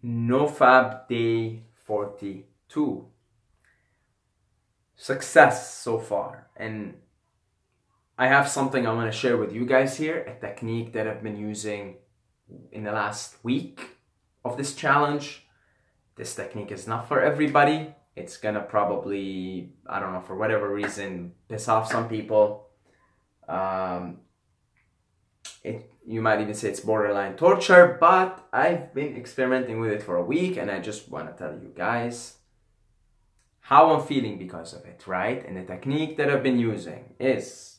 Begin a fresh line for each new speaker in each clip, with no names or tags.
NoFap day 42. Success so far. And I have something I want to share with you guys here, a technique that I've been using in the last week of this challenge. This technique is not for everybody. It's gonna probably, I don't know, for whatever reason, piss off some people. You might even say it's borderline torture, but I've been experimenting with it for a week and I just want to tell you guys how I'm feeling because of it, right? And the technique that I've been using is,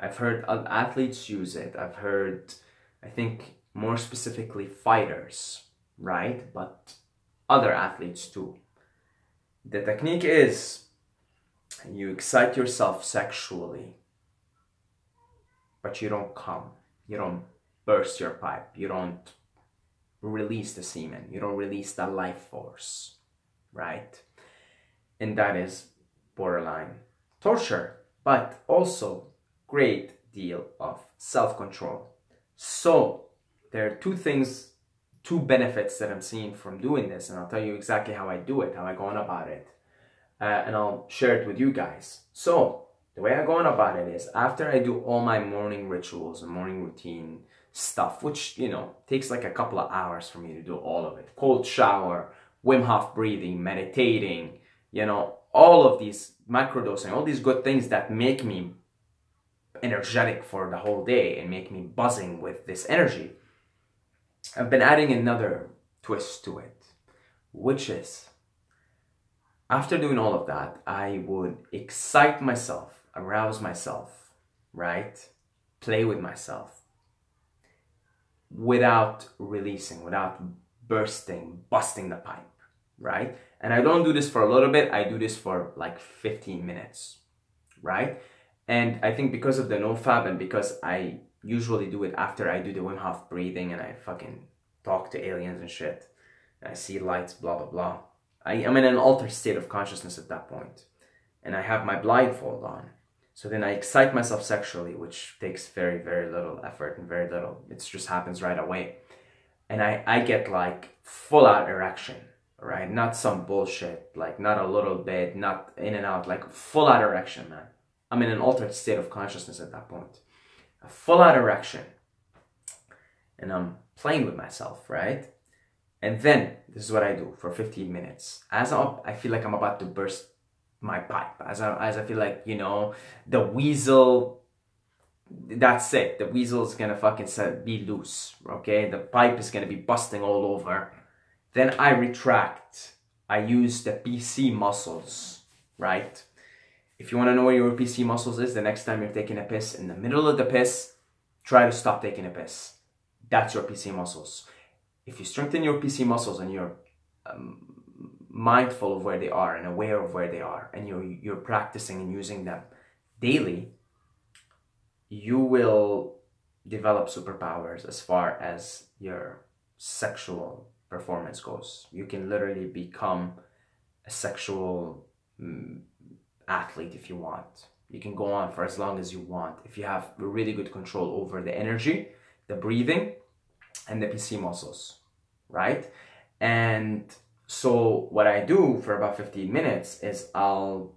I've heard athletes use it. I've heard, I think more specifically fighters, right? But other athletes too. The technique is, you excite yourself sexually, but you don't come. You don't burst your pipe. You don't release the semen. You don't release the life force, right? And that is borderline torture, but also great deal of self-control. So there are two benefits that I'm seeing from doing this, and I'll tell you exactly how I do it, how I go on about it, and I'll share it with you guys. So the way I go on about it is, after I do all my morning rituals and morning routine stuff, which, you know, takes like a couple of hours for me to do all of it. Cold shower, Wim Hof breathing, meditating, you know, all of these microdosing, all these good things that make me energetic for the whole day and make me buzzing with this energy. I've been adding another twist to it, which is, after doing all of that, I would excite myself, arouse myself, right? Play with myself without releasing, without busting the pipe, right? And I don't do this for a little bit, I do this for like 15 minutes, right? And I think because of the NoFap and because I usually do it after I do the Wim Hof breathing and I fucking talk to aliens and shit, and I see lights, blah, blah, blah. I'm in an altered state of consciousness at that point, and I have my blindfold on. So then I excite myself sexually, which takes very, very little effort and very little. It just happens right away. And I get like full out erection, right? Not some bullshit, like not a little bit, not in and out, like full out erection, man. I'm in an altered state of consciousness at that point. A full out erection. And I'm playing with myself, right? And then, this is what I do for 15 minutes. As I feel like I'm about to burst my pipe. As I feel like, you know, the weasel, that's it. The weasel is gonna fucking be loose, okay? The pipe is gonna be busting all over. Then I retract. I use the PC muscles, right? If you wanna know where your PC muscles is, the next time you're taking a piss, in the middle of the piss, try to stop taking a piss. That's your PC muscles. If you strengthen your PC muscles and you're mindful of where they are and aware of where they are, and you're practicing and using them daily, you will develop superpowers as far as your sexual performance goes. You can literally become a sexual athlete if you want. You can go on for as long as you want if you have really good control over the energy, the breathing, and the PC muscles, right? And so what I do for about 15 minutes is I'll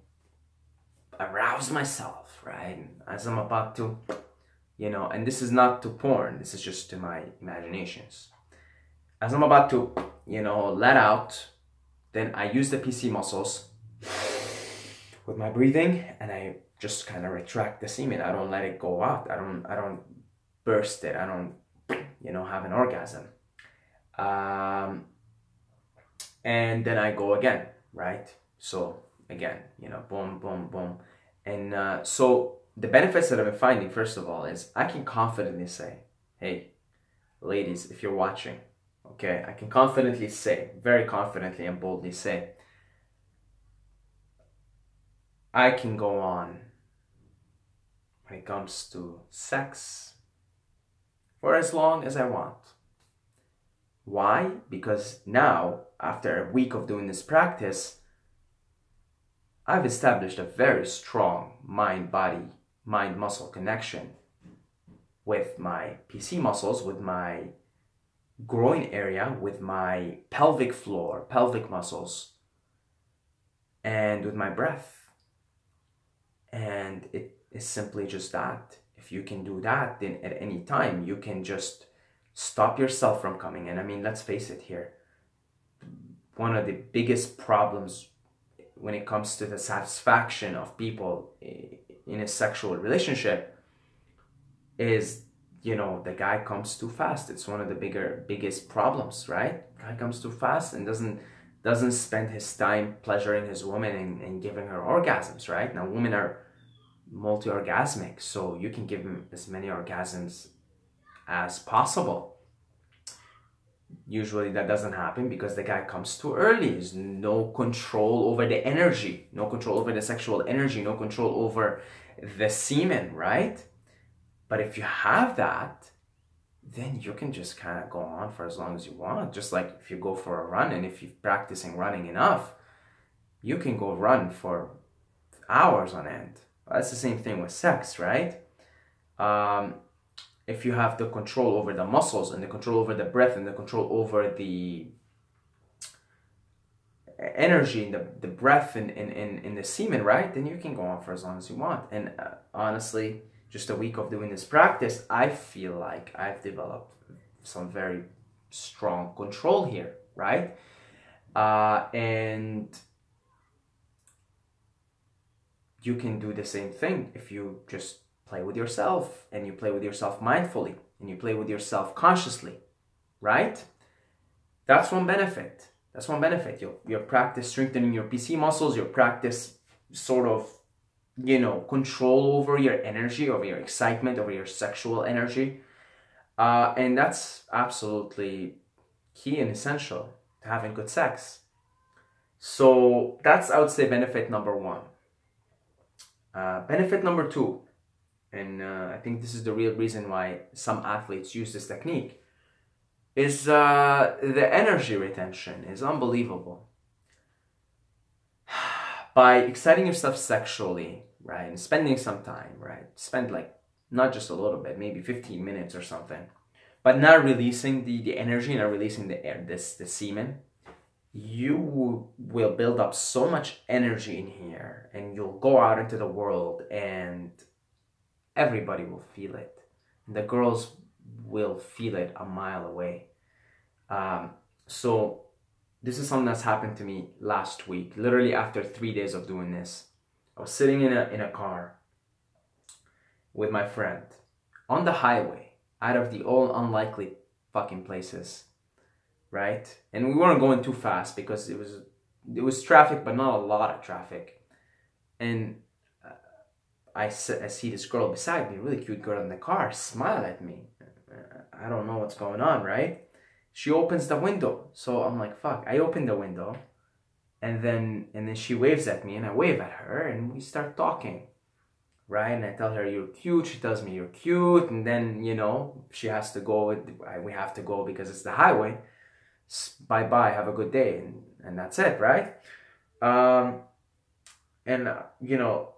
arouse myself, right? As I'm about to, you know, and this is not to porn, this is just to my imaginations. As I'm about to, you know, let out, then I use the PC muscles with my breathing and I just kind of retract the semen. I don't let it go out. I don't burst it. I don't, you know, have an orgasm. And then I go again, right? So again, you know, boom, boom, boom. And so the benefits that I've been finding, first of all, is I can confidently say, hey, ladies, if you're watching, okay, I can confidently say, very confidently and boldly say, I can go on when it comes to sex for as long as I want. Why? Because now, after a week of doing this practice, I've established a very strong mind-muscle connection with my PC muscles, with my groin area, with my pelvic floor, pelvic muscles, and with my breath. And it is simply just that. If you can do that, then at any time you can just stop yourself from coming. And I mean, let's face it here. One of the biggest problems when it comes to the satisfaction of people in a sexual relationship is, you know, the guy comes too fast. It's one of the biggest problems, right? Guy comes too fast and doesn't spend his time pleasuring his woman and giving her orgasms, right? Now, women are multi-orgasmic, so you can give them as many orgasms as possible. Usually that doesn't happen because the guy comes too early. There's no control over the energy, no control over the sexual energy, no control over the semen, right? But if you have that, then you can just kind of go on for as long as you want. Just like if you go for a run, and if you're practicing running enough, you can go run for hours on end. That's the same thing with sex, right? If you have the control over the muscles and the control over the breath and the control over the energy and the breath and the semen, right? Then you can go on for as long as you want. And honestly, just a week of doing this practice, I feel like I've developed some very strong control here, right? And you can do the same thing if you just play with yourself, and you play with yourself mindfully, and you play with yourself consciously, right? That's one benefit. That's one benefit. You'll practice strengthening your PC muscles. You'll practice sort of, you know, control over your energy, over your excitement, over your sexual energy. And that's absolutely key and essential to having good sex. So that's, I would say, benefit number one. Benefit number two, and I think this is the real reason why some athletes use this technique, is the energy retention is unbelievable. By exciting yourself sexually, right, and spending some time, right, spend like not just a little bit, maybe 15 minutes or something, but not releasing the energy, not releasing the air, the semen, you will build up so much energy in here, and you'll go out into the world and everybody will feel it. The girls will feel it a mile away. So this is something that's happened to me last week. Literally after 3 days of doing this, I was sitting in a car with my friend on the highway, out of the all unlikely fucking places, right? And we weren't going too fast because it was traffic, but not a lot of traffic. And I see this girl beside me, really cute girl in the car, smile at me. I don't know what's going on, right? She opens the window. So I'm like, fuck. I open the window, and then she waves at me, and I wave at her, and we start talking, right? And I tell her, you're cute. She tells me, you're cute. And then, you know, she has to go. We have to go because it's the highway. Bye-bye, have a good day. And that's it, right? You know,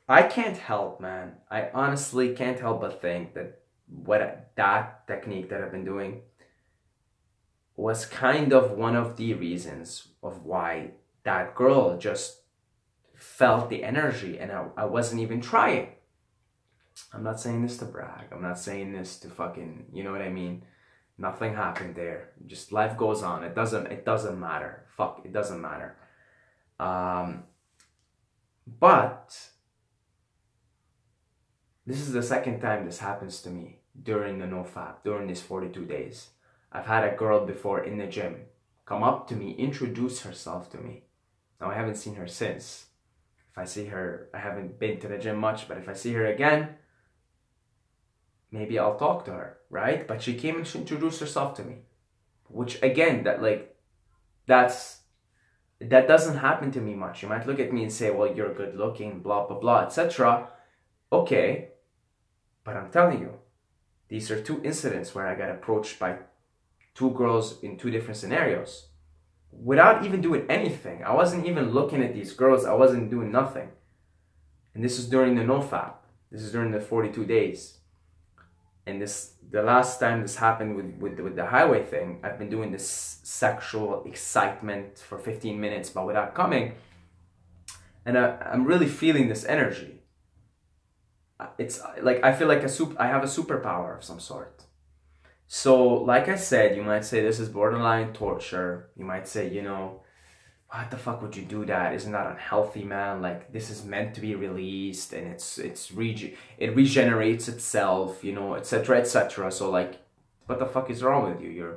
I can't help, man. I honestly can't help but think that that technique that I've been doing was kind of one of the reasons of why that girl just felt the energy, and I wasn't even trying. I'm not saying this to brag. I'm not saying this to fucking, you know what I mean? Nothing happened there. Just life goes on. It doesn't matter. Fuck, it doesn't matter. But this is the second time this happens to me during the NoFap, during these 42 days. I've had a girl before in the gym come up to me, introduce herself to me. Now, I haven't seen her since. If I see her, I haven't been to the gym much, but if I see her again, maybe I'll talk to her, right? But she came and she introduced herself to me, which again, that doesn't happen to me much. You might look at me and say, well, you're good looking, blah, blah, blah, etc. Okay, but I'm telling you, these are two incidents where I got approached by two girls in two different scenarios without even doing anything. I wasn't even looking at these girls. I wasn't doing nothing. And this is during the NoFap. This is during the 42 days. And the last time this happened with the highway thing, I've been doing this sexual excitement for 15 minutes, but without coming. And I'm really feeling this energy. It's like, I feel like I have a superpower of some sort. So, like I said, you might say this is borderline torture. You might say, you know, what the fuck would you do that? Isn't that unhealthy, man? Like, this is meant to be released, and it regenerates itself, you know, etc., etc. So, like, what the fuck is wrong with you?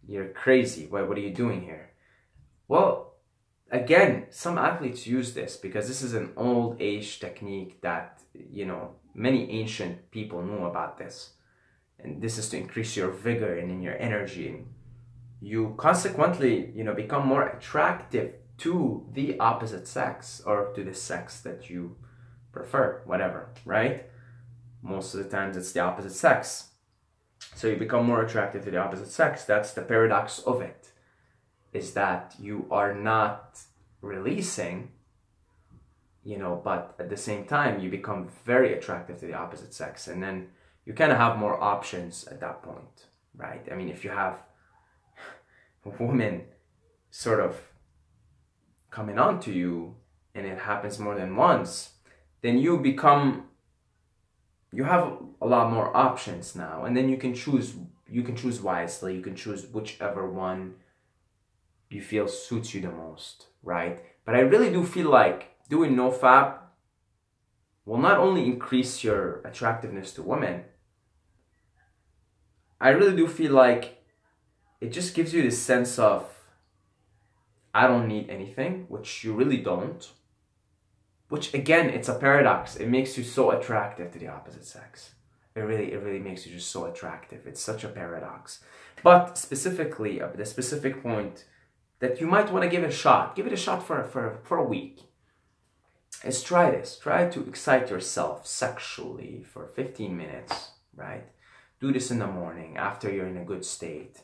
You're crazy. What are you doing here? Well, again, some athletes use this because this is an old age technique that, you know, many ancient people knew about this. And this is to increase your vigor and in your energy. And you consequently, you know, become more attractive to the opposite sex, or to the sex that you prefer, whatever, right? Most of the times it's the opposite sex. So you become more attractive to the opposite sex. That's the paradox of it, is that you are not releasing, you know, but at the same time you become very attractive to the opposite sex, and then you kind of have more options at that point, right? I mean, if you have a woman sort of coming on to you and it happens more than once, then you have a lot more options now, and then you can choose wisely. You can choose whichever one you feel suits you the most, right? But I really do feel like doing NoFap will not only increase your attractiveness to women, I really do feel like it just gives you this sense of, I don't need anything, which you really don't. Which, again, it's a paradox. It makes you so attractive to the opposite sex. It really makes you just so attractive. It's such a paradox. But specifically, the specific point that you might want to give it a shot. Give it a shot for a week. Is try this. Try to excite yourself sexually for 15 minutes, right? Do this in the morning after you're in a good state.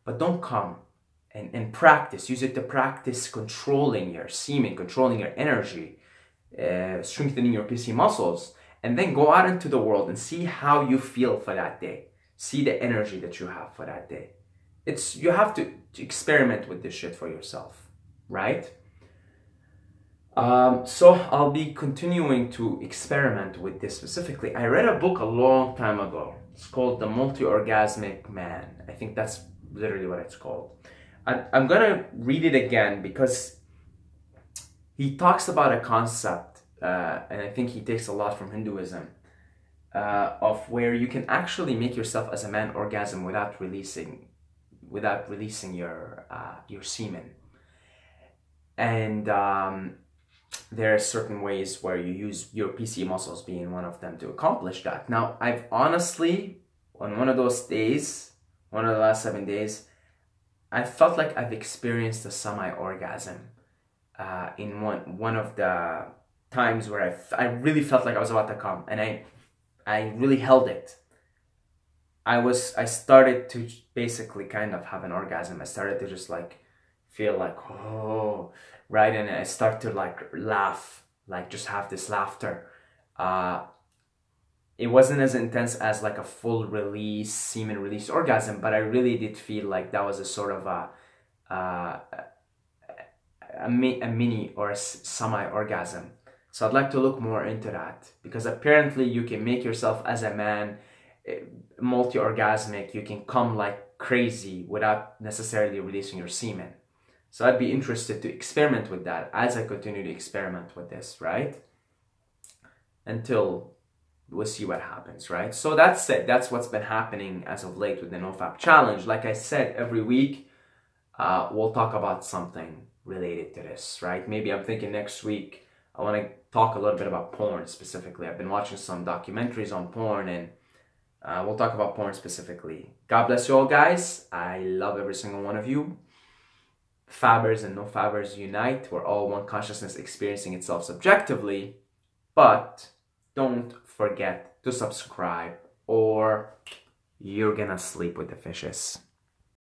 But don't come and practice. Use it to practice controlling your semen, controlling your energy, strengthening your PC muscles. And then go out into the world and see how you feel for that day. See the energy that you have for that day. You have to experiment with this shit for yourself, right? So I'll be continuing to experiment with this specifically. I read a book a long time ago. It's called The Multi-Orgasmic Man. I think that's literally what it's called. I'm gonna read it again because he talks about a concept, and I think he takes a lot from Hinduism, of where you can actually make yourself as a man orgasm without releasing your semen. And there are certain ways where you use your PC muscles being one of them to accomplish that. Now, I've honestly, on one of those days, one of the last 7 days, I felt like I've experienced a semi-orgasm in one of the times where I really felt like I was about to come, and I really held it. I started to basically kind of have an orgasm. I started to just like feel like, oh, right, and I start to like laugh, like just have this laughter. It wasn't as intense as like a full release, semen release orgasm, but I really did feel like that was a sort of a mini or a semi-orgasm. So I'd like to look more into that, because apparently you can make yourself as a man multi-orgasmic. You can come like crazy without necessarily releasing your semen. So I'd be interested to experiment with that as I continue to experiment with this, right? Until we'll see what happens, right? So that's it. That's what's been happening as of late with the NoFap challenge. Like I said, every week we'll talk about something related to this, right? Maybe I'm thinking next week I want to talk a little bit about porn specifically. I've been watching some documentaries on porn, and we'll talk about porn specifically. God bless you all, guys. I love every single one of you. Fabbers and no-fabbers unite. We're all one consciousness experiencing itself subjectively. But don't forget to subscribe or you're gonna sleep with the fishes.